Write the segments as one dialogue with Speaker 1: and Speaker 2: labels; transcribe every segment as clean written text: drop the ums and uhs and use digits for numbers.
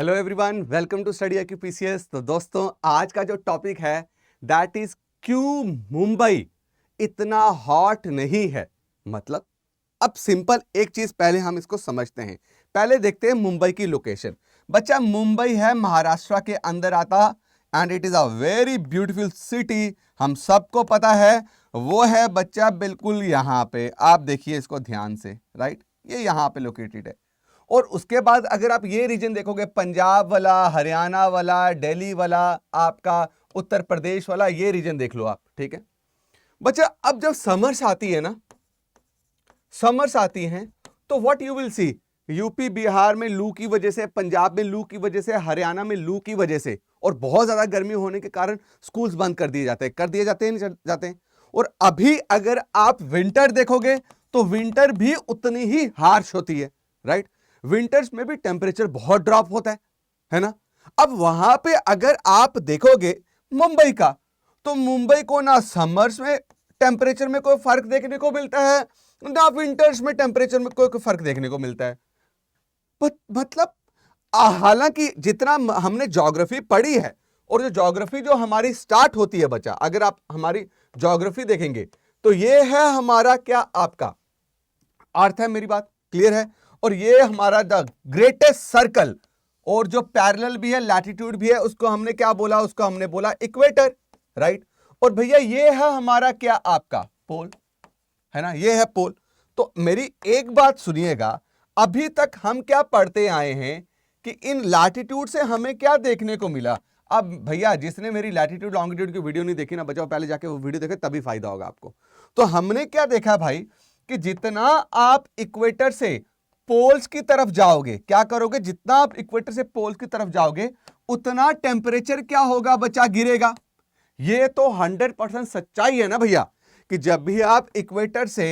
Speaker 1: Hello everyone, welcome to study AQPCS। तो दोस्तों, आज का जो टॉपिक है दैट इज क्यों मुंबई इतना हॉट नहीं है। मतलब अब सिंपल एक चीज पहले हम इसको समझते हैं। पहले देखते हैं मुंबई की लोकेशन। बच्चा, मुंबई है महाराष्ट्र के अंदर आता and it is a very beautiful city. हम सबको पता है वो है बच्चा बिल्कुल यहाँ पे। आप देखिए इसको ध्यान से, राइट, ये यहाँ पे लोकेटेड है। और उसके बाद अगर आप ये रीजन देखोगे, पंजाब वाला, हरियाणा वाला, दिल्ली वाला, आपका उत्तर प्रदेश वाला, ये रीजन देख लो आप। ठीक है बच्चा, अब जब समर्स आती है ना, समर्स आती हैं, तो what you will see, UP Bihar में लू की वजह से, पंजाब में लू की वजह से, हरियाणा में लू की वजह से, और बहुत ज्यादा गर्मी होने के कारण स्कूल्स बंद कर दिए जाते हैं, नहीं जाते हैं। और अभी अगर आप विंटर देखोगे तो विंटर भी उतनी ही हार्श होती है, राइट। विंटर्स में भी टेम्परेचर बहुत ड्रॉप होता है ना। अब वहां पे अगर आप देखोगे मुंबई का, तो मुंबई को ना समर्स में टेम्परेचर में कोई फर्क देखने को मिलता है, ना विंटर्स में टेम्परेचर में कोई फर्क देखने को मिलता है। मतलब हालांकि जितना हमने ज्योग्राफी पढ़ी है, और जो ज्योग्राफी जो हमारी स्टार्ट होती है बच्चा, अगर आप हमारी ज्योग्राफी देखेंगे तो ये है हमारा क्या, आपका अर्थ है। मेरी बात क्लियर है। और ये हमारा द ग्रेटेस्ट सर्कल, और जो पैरेलल भी है, लैटिट्यूड भी है, उसको हमने क्या बोला, उसको हमने बोला इक्वेटर, राइट। और भैया ये है हमारा क्या, आपका पोल, है ना, ये है पोल। तो मेरी एक बात सुनिएगा, अभी तक हम क्या पढ़ते आए हैं कि इन लैटिट्यूड से हमें क्या देखने को मिला। अब भैया जिसने मेरी लैटिट्यूड लॉन्गिट्यूड की वीडियो नहीं देखी ना बचाओ, पहले जाके वो वीडियो देखे, तभी फायदा होगा आपको। तो हमने क्या देखा भाई, कि जितना आप इक्वेटर से पोल्स की तरफ जाओगे, क्या करोगे, जितना आप इक्वेटर से पोल्स की तरफ जाओगे उतना टेम्परेचर क्या होगा बच्चा, गिरेगा। ये तो 100% सच्चाई है ना भैया, कि जब भी आप इक्वेटर से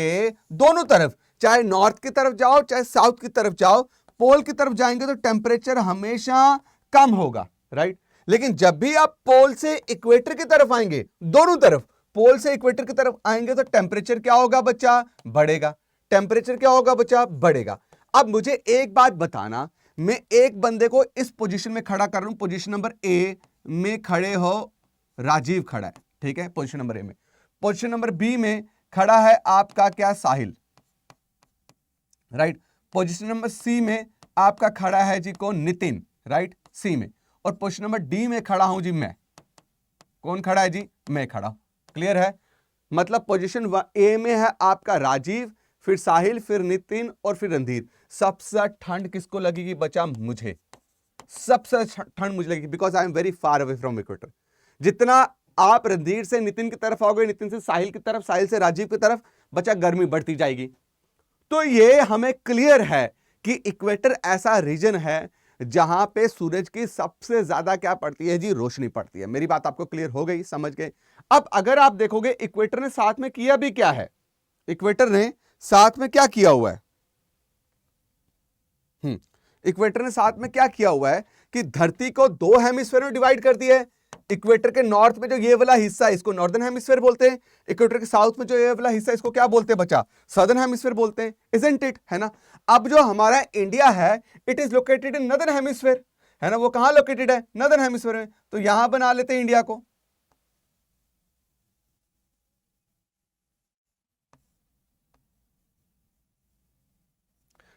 Speaker 1: दोनों तरफ, चाहे नॉर्थ की तरफ जाओ चाहे साउथ की तरफ जाओ, पोल की तरफ जाएंगे तो टेम्परेचर हमेशा कम होगा, राइट। लेकिन जब भी आप पोल से इक्वेटर की तरफ आएंगे, दोनों तरफ पोल से इक्वेटर की तरफ आएंगे, तो टेम्परेचर क्या होगा बच्चा, बढ़ेगा। टेम्परेचर क्या होगा बच्चा, बढ़ेगा। अब मुझे एक बात बताना, मैं एक बंदे को इस पोजीशन में खड़ा कर रहा हूं, पोजीशन नंबर ए में खड़े हो राजीव खड़ा है, ठीक है, पोजीशन नंबर ए में। पोजीशन नंबर बी में खड़ा है आपका क्या, साहिल, राइट। पोजीशन नंबर सी में आपका खड़ा है जी कौन, नितिन, राइट, सी में। और पोजीशन नंबर डी में खड़ा हूं जी मैं। कौन खड़ा है जी, मैं खड़ा हूं। क्लियर है। मतलब पोजीशन ए में है आपका राजीव, फिर साहिल, फिर नितिन और फिर रणधीर। सबसे ठंड किसको लगेगी बच्चा, मुझे। सबसे ठंड मुझे लगेगी, because I am very far away from equator. जितना आप रणधीर से नितिन की तरफ आओगे, नितिन से साहिल की तरफ, साहिल से राजीव की तरफ, बच्चा गर्मी बढ़ती जाएगी। तो ये हमें क्लियर है कि इक्वेटर ऐसा रीजन है जहां पे सूरज की सबसे ज्यादा क्या पड़ती है जी, रोशनी पड़ती है। मेरी बात आपको क्लियर हो गई, समझ गए। अब अगर आप देखोगे इक्वेटर ने साथ में किया भी क्या है, इक्वेटर ने साथ में क्या किया हुआ है, इक्वेटर ने साथ में क्या किया हुआ है कि धरती को दो हेमिस्फीयर में डिवाइड कर दिया है। इक्वेटर के नॉर्थ में जो ये वाला हिस्सा है, इसको नॉर्दर्न हेमिस्फीयर बोलते हैं। इक्वेटर के साउथ में जो ये वाला हिस्सा है, इसको क्या बोलते हैं बच्चा, सदर्न हेमिस्फीयर बोलते हैं, इजंट इट, है ना। अब जो हमारा इंडिया है, it is located in northern hemisphere, है ना। वो कहां लोकेटेड है, नदर्न हेमिस्फीयर में। तो यहां बना लेते हैं इंडिया को।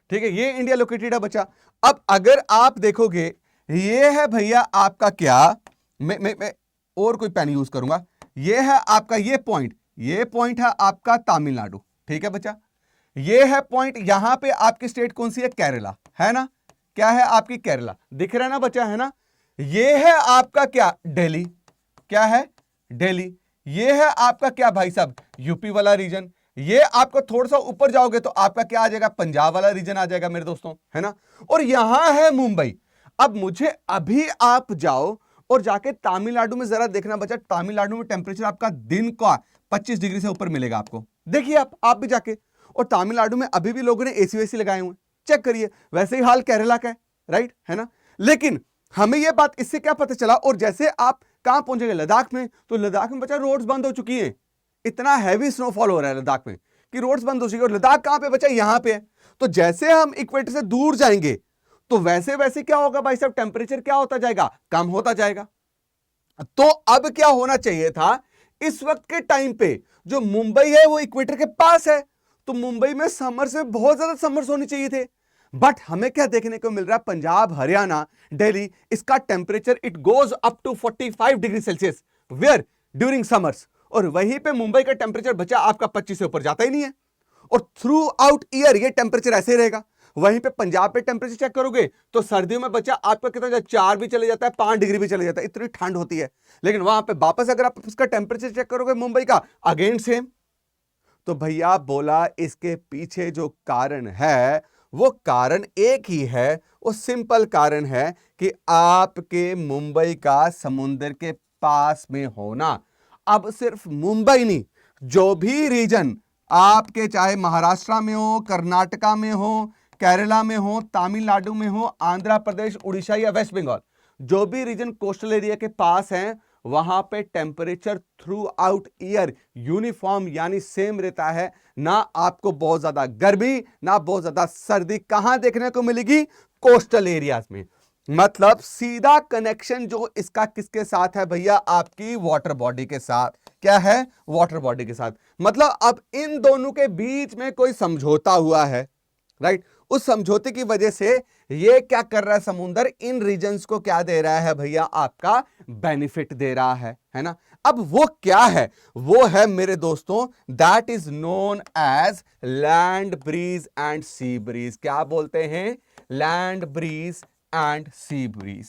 Speaker 1: ठीक है, ये इंडिया लोकेटेड है बच्चा। अब अगर आप देखोगे, ये है भैया आपका क्या, मैं और कोई पेन यूज करूंगा, ये है आपका ये पॉइंट, ये पॉइंट है आपका तमिलनाडु, ठीक है बच्चा। ये है पॉइंट, यहां पे आपकी स्टेट कौन सी है, केरला, है ना। क्या है आपकी, केरला, दिख रहा है ना बच्चा, है ना। ये है आपका क्या, दिल्ली, क्या है, दिल्ली। ये है आपका क्या भाई साहब, यूपी वाला रीजन। ये आपको थोड़ा सा ऊपर जाओगे तो आपका क्या आ जाएगा, पंजाब वाला रीजन आ जाएगा मेरे दोस्तों, है ना। और यहां है मुंबई। अब मुझे अभी आप जाओ और जाके तमिलनाडु में जरा देखना बच्चा, तमिलनाडु में टेम्परेचर आपका दिन का 25 डिग्री से ऊपर मिलेगा आपको। देखिए आप भी जाके, और तमिलनाडु में अभी भी लोगों ने एसी वेसी लगाए हुए, चेक करिए। वैसे ही हाल केरला का है, राइट, है ना। लेकिन हमें यह बात इससे क्या पता चला, और जैसे आप कहां पहुंचेंगे, लद्दाख में, तो लद्दाख में बच्चा रोड्स बंद हो चुकी हैं। इतना हैवी स्नोफॉल हो रहा है लद्दाख में कि रोड्स बंद हो चुकी है। और लद्दाख कहां पे बच्चा, यहां पे है। तो जैसे हम इक्वेटर से दूर जाएंगे तो वैसे वैसे क्या होगा भाई साहब, टेम्परेचर क्या होता जाएगा, कम होता जाएगा। तो अब क्या होना चाहिए था, इस वक्त के टाइम पे जो मुंबई है वो इक्वेटर के पास है, तो मुंबई में समर से बहुत ज्यादा समर्स होनी चाहिए थे। बट हमें क्या देखने को मिल रहा है, पंजाब, हरियाणा, दिल्ली, इसका temperature it goes up to 45 degree Celsius where during summers, और वहीं पे मुंबई का टेम्परेचर बचा आपका 25 से ऊपर जाता ही नहीं है, और थ्रू आउट ईयर ये टेम्परेचर ऐसे ही रहेगा। वहीं पे पंजाब पे टेम्परेचर चेक करोगे तो सर्दियों में बच्चा आपका कितना 4 भी चले जाता है, 5 डिग्री भी चले जाता है, इतनी ठंड होती है। लेकिन वहां पे वापस अगर आप उसका टेम्परेचर चेक करोगे मुंबई का, अगेन सेम। तो भैया बोला इसके पीछे जो कारण है वो कारण एक ही है, वो सिंपल कारण है कि आपके मुंबई का समुद्र के पास में होना। अब सिर्फ मुंबई नहीं, जो भी रीजन आपके, चाहे महाराष्ट्र में हो, कर्नाटका में हो, केरला में हो, तमिलनाडु में हो, आंध्र प्रदेश, उड़ीसा या वेस्ट बंगाल, जो भी रीजन कोस्टल एरिया के पास हैं, वहां पे temperature through out year uniform यानी सेम रहता है। ना आपको बहुत ज्यादा गर्मी, ना बहुत ज्यादा सर्दी कहां देखने को मिलेगी, कोस्टल एरियाज में। मतलब सीधा कनेक्शन जो इसका किसके साथ है भैया, आपकी वाटर बॉडी के साथ। क्या है, वाटर बॉडी के साथ। मतलब अब इन दोनों के बीच में कोई समझौता हुआ है, राइट। उस समझौते की वजह से ये क्या कर रहा है, समुंदर इन रीजन्स को क्या दे रहा है भैया, आपका बेनिफिट दे रहा है ना। अब वो क्या है, वो है मेरे दोस्तों, that is known as land breeze and sea breeze. क्या बोलते हैं, land breeze and sea breeze.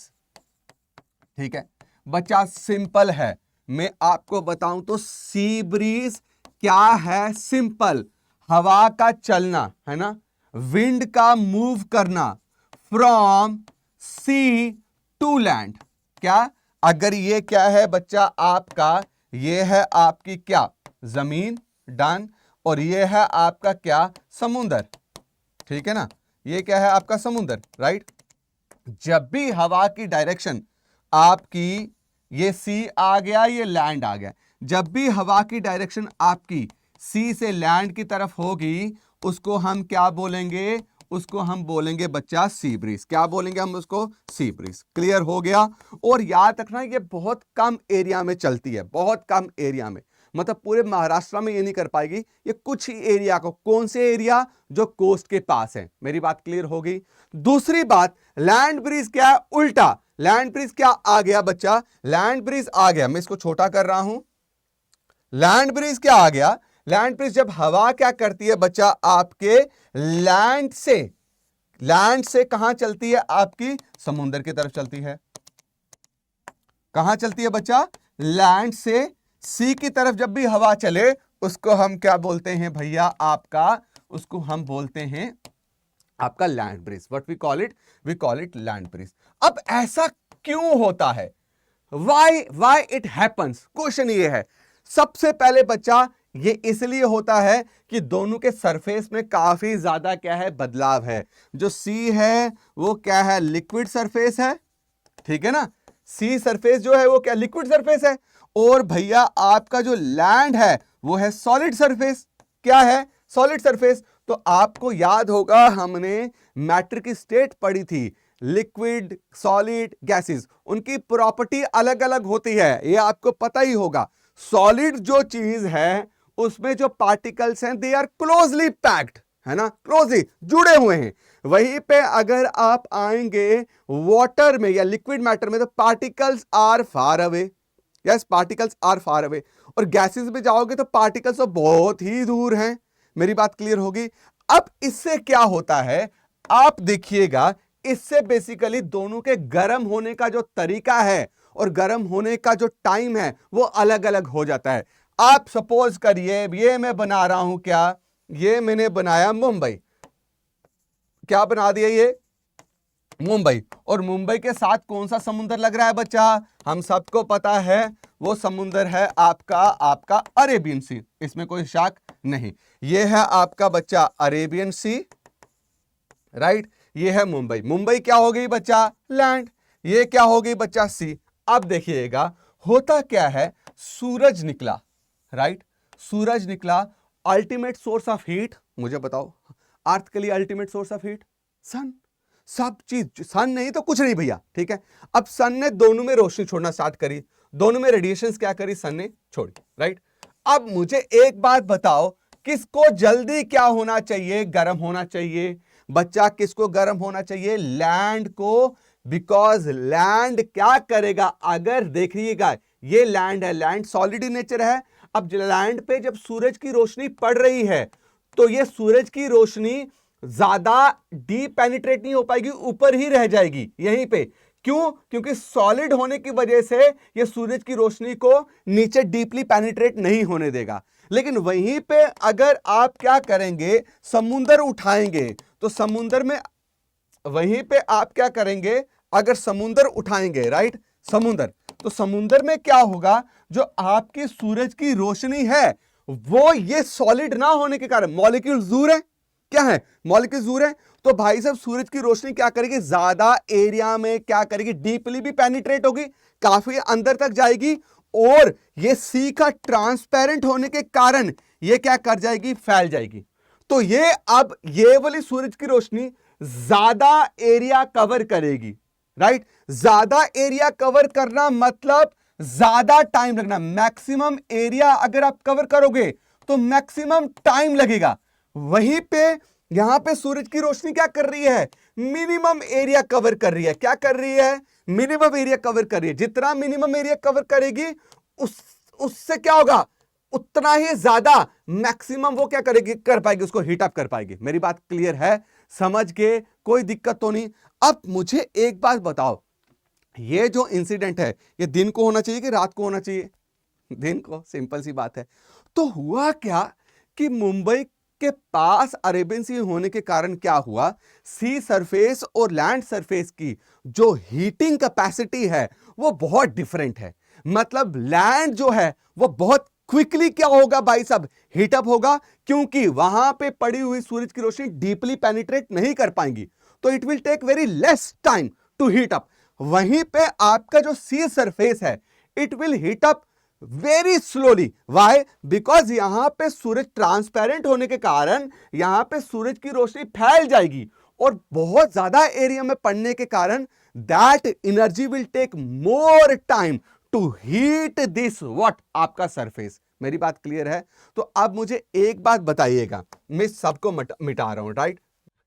Speaker 1: ठीक है बच्चा, सिंपल है। मैं आपको बताऊं तो सी ब्रीज क्या है, सिंपल, हवा का चलना, है ना, विंड का मूव करना फ्रॉम सी टू लैंड। क्या, अगर ये क्या है बच्चा आपका, ये है आपकी क्या, जमीन, डन, और ये है आपका क्या, समुंदर। ठीक है ना, ये क्या है आपका समुंदर, राइट। जब भी हवा की डायरेक्शन आपकी, ये सी आ गया, ये लैंड आ गया, जब भी हवा की डायरेक्शन आपकी सी से लैंड की तरफ होगी, उसको हम क्या बोलेंगे, उसको हम बोलेंगे बच्चा सी ब्रीज। क्या बोलेंगे हम उसको, सी ब्रीज। क्लियर हो गया। और याद रखना ये बहुत कम एरिया में चलती है, बहुत कम एरिया में, मतलब पूरे महाराष्ट्र में ये नहीं कर पाएगी, ये कुछ ही एरिया को। कौन से एरिया, जो कोस्ट के पास है। मेरी बात क्लियर हो गई। दूसरी बात, लैंड ब्रीज क्या है, उल्टा। लैंड ब्रीज क्या आ गया बच्चा, लैंड ब्रीज आ गया, मैं इसको छोटा कर रहा हूं। लैंड ब्रीज क्या आ गया, लैंड ब्रीज जब हवा क्या करती है बच्चा, आपके लैंड से कहां चलती है, आपकी समुद्र की तरफ चलती है। कहां चलती है बच्चा, लैंड से सी की तरफ जब भी हवा चले, उसको हम क्या बोलते हैं भैया, आपका, उसको हम बोलते हैं आपका land breeze. What we call it land breeze. अब ऐसा क्यों होता है, वाई इट हैपन्स, क्वेश्चन ये है। सबसे पहले बच्चा, ये इसलिए होता है कि दोनों के सरफेस में काफी ज्यादा क्या है, बदलाव है। जो सी है वो क्या है, लिक्विड सरफेस है, ठीक है ना। सी सरफेस जो है वो क्या, लिक्विड सरफेस है। और भैया आपका जो लैंड है वो है सॉलिड सरफेस। क्या है, सॉलिड सरफेस। तो आपको याद होगा हमने मैटर की स्टेट पढ़ी थी, लिक्विड, सॉलिड, गैसेस, उनकी प्रॉपर्टी अलग अलग होती है, ये आपको पता ही होगा। सॉलिड जो चीज है उसमें जो पार्टिकल्स हैं दे आर क्लोजली पैक्ड, है ना, क्लोजली जुड़े हुए हैं। वहीं पे अगर आप आएंगे वाटर में या लिक्विड मैटर में, तो particles are far away. Yes, particles are far away. और गैसेस में जाओगे तो पार्टिकल्स तो बहुत ही दूर हैं। मेरी बात क्लियर होगी। अब इससे क्या होता है, आप देखिएगा, इससे बेसिकली दोनों के गर्म होने का जो तरीका है और गर्म होने का जो टाइम है वो अलग अलग हो जाता है। आप सपोज करिए, ये मैं बना रहा हूं क्या, ये मैंने बनाया मुंबई, क्या बना दिया ये, मुंबई। और मुंबई के साथ कौन सा समुंदर लग रहा है बच्चा, हम सबको पता है वो समुंदर है आपका अरेबियन सी, इसमें कोई शक नहीं। ये है आपका बच्चा अरेबियन सी, राइट। ये है मुंबई। मुंबई क्या हो गई बच्चा, लैंड। ये क्या हो गई बच्चा, सी। अब देखिएगा होता क्या है, सूरज निकला, राइट, सूरज निकला। अल्टीमेट सोर्स ऑफ हीट, मुझे बताओ, अर्थ के लिए अल्टीमेट सोर्स ऑफ हीट सन। सब चीज, सन नहीं तो कुछ नहीं भैया, ठीक है। अब सन ने दोनों में रोशनी छोड़ना स्टार्ट करी, दोनों में रेडिएशंस क्या करी, सन ने छोड़ी, राइट। अब मुझे एक बात बताओ, किसको जल्दी क्या होना चाहिए, गर्म होना चाहिए बच्चा, किसको गर्म होना चाहिए, लैंड को, बिकॉज लैंड क्या करेगा, अगर देखिएगा ये लैंड है, लैंड सॉलिड इन नेचर है। अब लैंड पे जब सूरज की रोशनी पड़ रही है तो ये सूरज की रोशनी ज्यादा डीप पेनिट्रेट नहीं हो पाएगी, ऊपर ही रह जाएगी यहीं पे। क्यों? क्योंकि सॉलिड होने की वजह से ये सूरज की रोशनी को नीचे डीपली पेनिट्रेट नहीं होने देगा। लेकिन वहीं पे अगर आप क्या करेंगे, समुंदर उठाएंगे तो समुंदर में, वहीं पे आप क्या करेंगे, अगर समुंदर उठाएंगे, राइट, समुंदर, तो समुंदर में क्या होगा, जो आपकी सूरज की रोशनी है वो ये सॉलिड ना होने के कारण, मॉलिक्यूल दूर है, क्या है, मॉलिक्यूल दूर है, तो भाई साहब सूरज की रोशनी क्या करेगी, ज्यादा एरिया में क्या करेगी, डीपली भी पेनिट्रेट होगी, काफी अंदर तक जाएगी, और ये सी का ट्रांसपेरेंट होने के कारण ये क्या कर जाएगी, फैल जाएगी। तो ये अब ये वाली सूरज की रोशनी ज्यादा एरिया कवर करेगी, राइट। ज्यादा एरिया कवर करना मतलब ज्यादा टाइम लगना, मैक्सिमम एरिया अगर आप कवर करोगे तो मैक्सिमम टाइम लगेगा। वहीं पे यहां पे सूरज की रोशनी क्या कर रही है, मिनिमम एरिया कवर कर रही है, क्या कर रही है, मिनिमम एरिया कवर कर रही है। जितना मिनिमम एरिया कवर करेगी उससे क्या होगा, उतना ही ज्यादा मैक्सिमम वो क्या करेगी, कर पाएगी, उसको हीट अप कर पाएगी। मेरी बात क्लियर है, समझ के कोई दिक्कत तो नहीं। अब मुझे एक बात बताओ, ये जो इंसिडेंट है ये दिन को होना चाहिए कि रात को होना चाहिए, दिन को, सिंपल सी बात है। तो हुआ क्या कि मुंबई के पास अरेबियन सी होने के कारण क्या हुआ, सी सरफेस और लैंड सरफेस की जो हीटिंग कैपेसिटी है वो बहुत डिफरेंट है। मतलब लैंड जो है वो बहुत क्विकली क्या होगा भाई साहब, हीटअप होगा, क्योंकि वहां पे पड़ी हुई सूरज की रोशनी डीपली पेनिट्रेट नहीं कर पाएंगी, तो it will take very less time to heat up. वहीं पे आपका जो सी सरफेस है it will heat up very slowly. Why? Because यहां पे सूरज ट्रांसपेरेंट होने के कारण यहां पे सूरज की रोशनी फैल जाएगी और बहुत ज्यादा एरिया में पड़ने के कारण that energy will take more time to heat this what, आपका सरफेस। मेरी बात क्लियर है? तो अब मुझे एक बात बताइएगा, मैं सबको मिटा रहा हूं, राइट,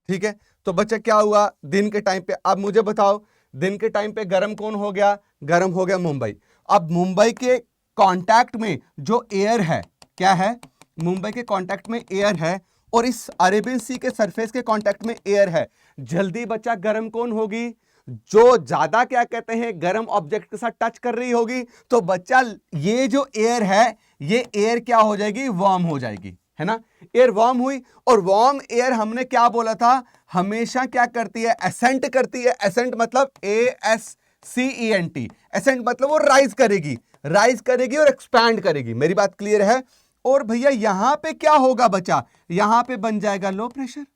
Speaker 1: ठीक है। तो बच्चा क्या हुआ दिन के टाइम पे, अब मुझे बताओ दिन के टाइम पे गर्म कौन हो गया, गर्म हो गया मुंबई। अब मुंबई के कांटेक्ट में जो एयर है, क्या है, मुंबई के कांटेक्ट में एयर है और इस अरेबियन सी के सरफेस के कांटेक्ट में एयर है। जल्दी बच्चा गर्म कौन होगी, जो ज्यादा क्या कहते हैं गर्म ऑब्जेक्ट के साथ टच कर रही होगी। तो बच्चा ये जो एयर है ये एयर क्या हो जाएगी, वार्म हो जाएगी, है ना। एयर वार्म हुई और वार्म एयर हमने क्या बोला था, हमेशा क्या करती है, एसेंट करती है। एसेंट मतलब ASCENT, एसेंट मतलब वो राइज करेगी, राइज करेगी और एक्सपैंड करेगी। मेरी बात क्लियर है? और भैया यहां पे क्या होगा बच्चा, यहां पे बन जाएगा लो प्रेशर,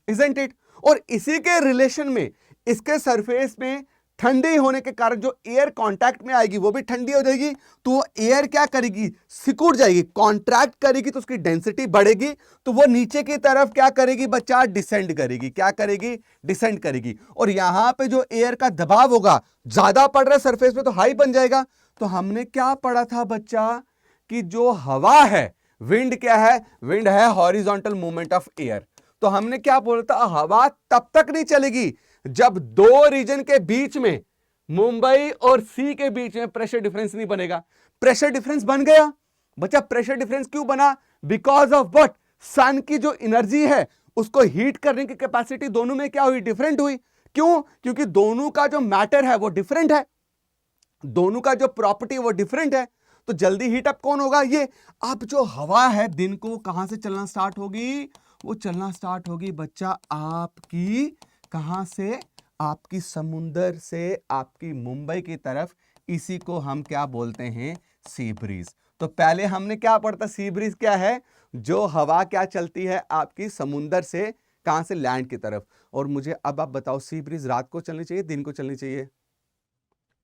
Speaker 1: इजंट इट। और इसी के रिलेशन में इसके सरफेस में ठंडी होने के कारण जो एयर कांटेक्ट में आएगी वो भी ठंडी हो जाएगी, तो वो एयर क्या करेगी, सिकुड़ जाएगी, कॉन्ट्रैक्ट करेगी, तो उसकी डेंसिटी बढ़ेगी, तो वो नीचे की तरफ क्या करेगी बच्चा, डिसेंड करेगी। क्या करेगी, डिसेंड करेगी। और यहां पे जो एयर का दबाव होगा ज्यादा पड़ रहा है सरफेस पे तो हाई बन जाएगा। तो हमने क्या पढ़ा था बच्चा कि जो हवा है, विंड क्या है, विंड है हॉरिजॉन्टल मूवमेंट ऑफ एयर। तो हमने क्या बोला था, हवा तब तक नहीं चलेगी जब दो रीजन के बीच में, मुंबई और सी के बीच में प्रेशर डिफरेंस नहीं बनेगा। प्रेशर डिफरेंस बन गया बच्चा। प्रेशर डिफरेंस क्यों बना, बिकॉज ऑफ व्हाट, सन की जो एनर्जी है उसको हीट करने की कैपेसिटी दोनों में क्या हुई, डिफरेंट हुई। क्यों? क्योंकि दोनों का जो मैटर है वो डिफरेंट है, दोनों का जो प्रॉपर्टी वो डिफरेंट है, तो जल्दी हीट अप कौन होगा, ये। अब जो हवा है दिन को कहां से चलना स्टार्ट होगी, वो चलना स्टार्ट होगी बच्चा आपकी, कहां से, आपकी समुंदर से आपकी मुंबई की तरफ। इसी को हम क्या बोलते हैं, सी ब्रीज। तो पहले हमने क्या पढ़ा था, सी ब्रीज क्या है, जो हवा क्या चलती है आपकी समुंदर से, कहां से, लैंड की तरफ। और मुझे अब आप बताओ, सी ब्रीज रात को चलनी चाहिए, दिन को चलनी चाहिए?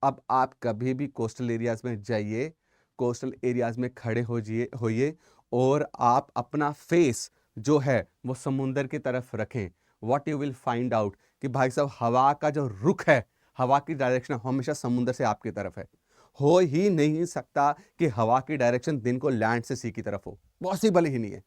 Speaker 1: अब आप कभी भी कोस्टल एरियाज में जाइए, कोस्टल एरियाज में खड़े होइए और आप अपना फेस जो है वो समुंदर की तरफ रखें, what you will find out कि भाई साहब हवा का जो रुख है, हवा की डायरेक्शन हमेशा समुद्र से आपकी तरफ है। हो ही नहीं सकता कि हवा की डायरेक्शन दिन को लैंड से सी की तरफ हो, पॉसिबल ही नहीं है।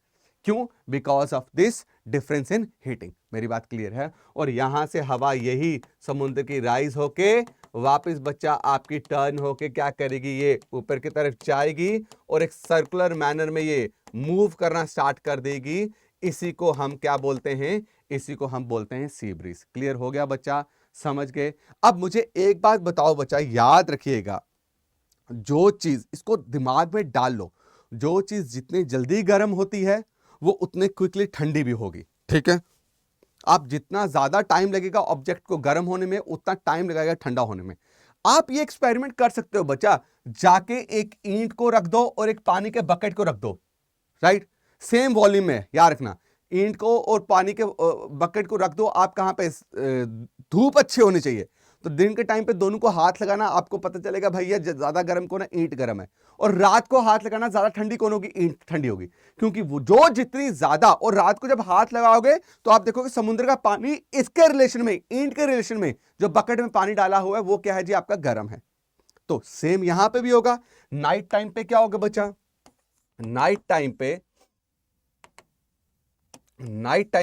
Speaker 1: क्यों? Because of this difference in heating. मेरी बात क्लियर है? और यहां से हवा यही समुद्र की राइज होके वापस बच्चा आपकी टर्न होके क्या करेगी, ये ऊपर की तरफ जाएगी और एक सर्कुलर मैनर में ये मूव करना स्टार्ट कर देगी। इसी को हम क्या बोलते हैं? इसी को हम बोलते हैं सी ब्रीज। क्लियर हो गया बच्चा? समझ गए? अब मुझे एक बात बताओ बच्चा, याद रखिएगा, जो चीज, इसको दिमाग में डाल लो, जो चीज जितनी जल्दी गर्म होती है वो उतने क्विकली ठंडी भी होगी। ठीक है? आप जितना ज्यादा टाइम लगेगा ऑब्जेक्ट को गर्म होने में, उतना टाइम लगेगा ठंडा होने में। आप ये एक्सपेरिमेंट कर सकते हो बच्चा, जाके एक ईंट को रख दो और एक पानी के बकेट को रख दो, राइट? सेम वॉल्यूम में, याद रखना, ईंट को और पानी के बकेट को रख दो। आप कहां पे? धूप अच्छी होनी चाहिए, तो दिन के टाइम पे दोनों को हाथ लगाना, आपको पता चलेगा भैया ज्यादा गर्म कौन है, ईंट गर्म है। और रात को हाथ लगाना, ज्यादा ठंडी कौन होगी, ईंट ठंडी होगी। क्योंकि वो जो जितनी ज्यादा, और रात को जब हाथ लगाओगे तो आप देखोगे समुद्र का पानी इसके रिलेशन में, ईंट के रिलेशन में जो बकेट में पानी डाला हुआ है वो क्या है जी, आपका गर्म है। तो सेम यहां पे भी होगा। नाइट टाइम पे क्या होगा बच्चा? नाइट टाइम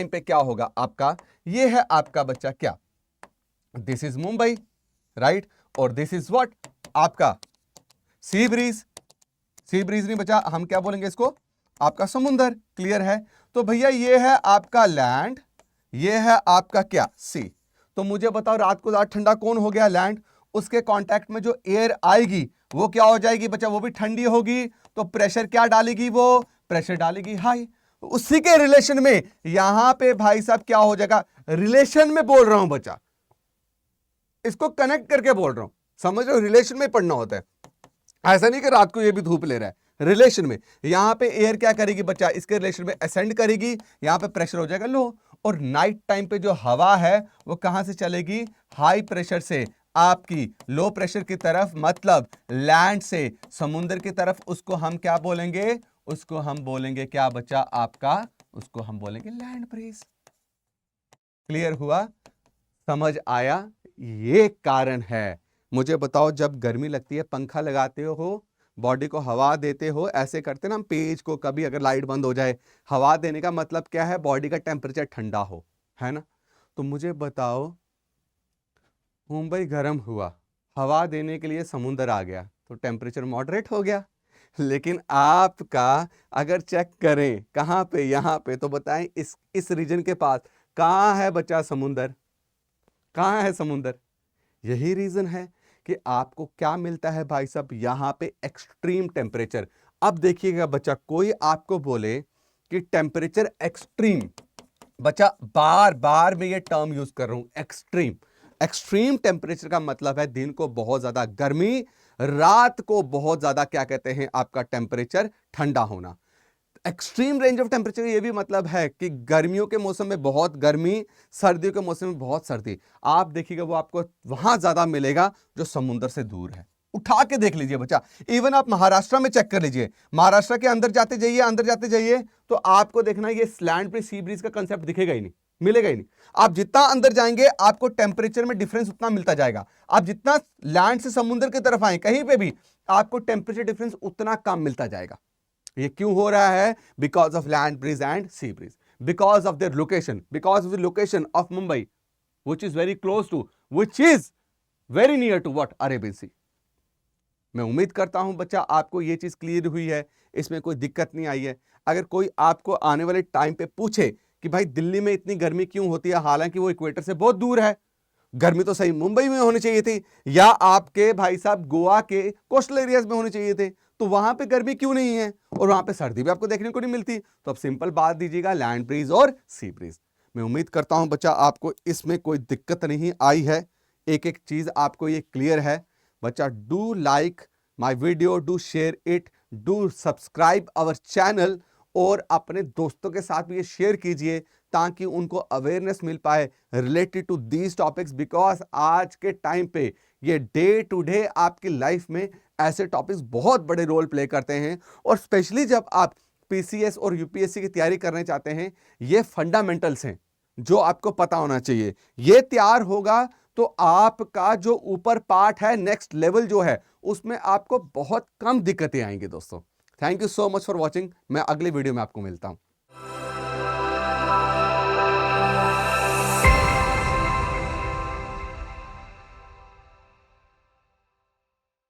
Speaker 1: पे क्या होगा आपका? ये है आपका बच्चा क्या, दिस इज मुंबई, राइट? और दिस इज व्हाट, आपका सी ब्रीज। सी ब्रीज नहीं बचा, हम क्या बोलेंगे इसको? आपका समुंदर। क्लियर है? तो भैया ये है आपका लैंड, ये है आपका क्या, सी। तो मुझे बताओ रात को ज्यादा ठंडा कौन हो गया? लैंड। उसके कांटेक्ट में जो एयर आएगी वो क्या हो जाएगी बच्चा? वो भी ठंडी होगी। तो प्रेशर क्या डालेगी? वो प्रेशर डालेगी हाई। उसी के रिलेशन में यहां पे भाई साहब क्या हो जाएगा? रिलेशन में बोल रहा हूं बच्चा, इसको कनेक्ट करके बोल रहा हूं, समझ रहे हो? रिलेशन में पढ़ना होता है, ऐसा नहीं कि रात को ये भी धूप ले रहा है। रिलेशन में यहां पे एयर क्या करेगी बच्चा? इसके रिलेशन में असेंड करेगी, यहां पे प्रेशर हो जाएगा लो। और नाइट टाइम पे जो हवा है वो कहां से चलेगी? हाई प्रेशर से आपकी लो प्रेशर की तरफ, मतलब लैंड से समुद्र की तरफ। उसको हम क्या बोलेंगे? उसको हम बोलेंगे क्या बच्चा आपका? उसको हम बोलेंगे लैंड ब्रीज। क्लियर हुआ? समझ आया? ये कारण है। मुझे बताओ, जब गर्मी लगती है पंखा लगाते हो, बॉडी को हवा देते हो, ऐसे करते ना हम पेज को, कभी अगर लाइट बंद हो जाए, हवा देने का मतलब क्या है? बॉडी का टेम्परेचर ठंडा हो, है ना? तो मुझे बताओ, मुंबई गर्म हुआ, हवा देने के लिए समुंदर आ गया, तो टेम्परेचर मॉडरेट हो गया। लेकिन आपका अगर चेक करें कहां पे, यहां पे, तो बताएं इस रीजन के पास कहां है बच्चा समुंदर? कहां है समुंदर? यही रीजन है कि आपको क्या मिलता है भाई साहब, यहां पे एक्सट्रीम टेम्परेचर। अब देखिएगा बच्चा, कोई आपको बोले कि टेम्परेचर एक्सट्रीम, बच्चा बार बार मैं ये टर्म यूज कर रहा हूं, एक्सट्रीम। एक्सट्रीम टेम्परेचर का मतलब है दिन को बहुत ज्यादा गर्मी, रात को बहुत ज्यादा क्या कहते हैं आपका टेम्परेचर ठंडा होना। एक्सट्रीम रेंज ऑफ टेम्परेचर ये भी मतलब है कि गर्मियों के मौसम में बहुत गर्मी, सर्दियों के मौसम में बहुत सर्दी। आप देखिएगा वो आपको वहां ज्यादा मिलेगा जो समुद्र से दूर है। उठा के देख लीजिए बच्चा, इवन आप महाराष्ट्र में चेक कर लीजिए, महाराष्ट्र के अंदर जाते जाइए, अंदर जाते जाइए, तो आपको देखना ये लैंड ब्रीज सी ब्रीज का कंसेप्ट दिखेगा ही नहीं, मिलेगा ही नहीं। आप जितना अंदर जाएंगे आपको टेम्परेचर में डिफरेंस उतना मिलता जाएगा। आप जितना लैंड से समुद्र की तरफ आए कहीं पे भी, आपको टेम्परेचर डिफरेंस उतना कम मिलता जाएगा। ये क्यों हो रहा है? Because of land breeze and sea breeze, because of their location, because of the location of Mumbai which is very close to, which is very near to what, Arabian Sea. मैं उम्मीद करता हूं बच्चा आपको ये चीज क्लियर हुई है, इसमें कोई दिक्कत नहीं आई है। अगर कोई आपको आने वाले टाइम पे पूछे कि भाई दिल्ली में इतनी गर्मी क्यों होती है, हालांकि वो इक्वेटर से बहुत दूर है, गर्मी तो सही मुंबई में होनी चाहिए थी, या आपके भाई साहब गोवा के कोस्टल एरियाज में होनी चाहिए थे, तो वहां पे गर्मी क्यों नहीं है और वहां पे सर्दी भी आपको देखने को नहीं मिलती? तो अब सिंपल बात दीजिएगा, लैंड ब्रीज और सी ब्रीज। मैं उम्मीद करता हूं बच्चा आपको इसमें कोई दिक्कत नहीं आई है, एक एक चीज आपको ये क्लियर है। बच्चा do like my video, do share it, do subscribe our channel, और अपने दोस्तों के साथ भी ये शेयर कीजिए ताकि उनको अवेयरनेस मिल पाए related to these topics. Because आज के टाइम पे ये डे टू डे आपकी लाइफ में ऐसे टॉपिक्स बहुत बड़े रोल प्ले करते हैं, और स्पेशली जब आप पीसीएस और यूपीएससी की तैयारी करने चाहते हैं, ये फंडामेंटल्स हैं, जो आपको पता होना चाहिए। ये तैयार होगा तो आपका जो ऊपर पार्ट है, नेक्स्ट लेवल जो है, उसमें आपको बहुत कम दिक्कतें आएंगी दोस्तों। Thank you so much for watching. मैं अगली वीडियो में आपको मिलता हूं।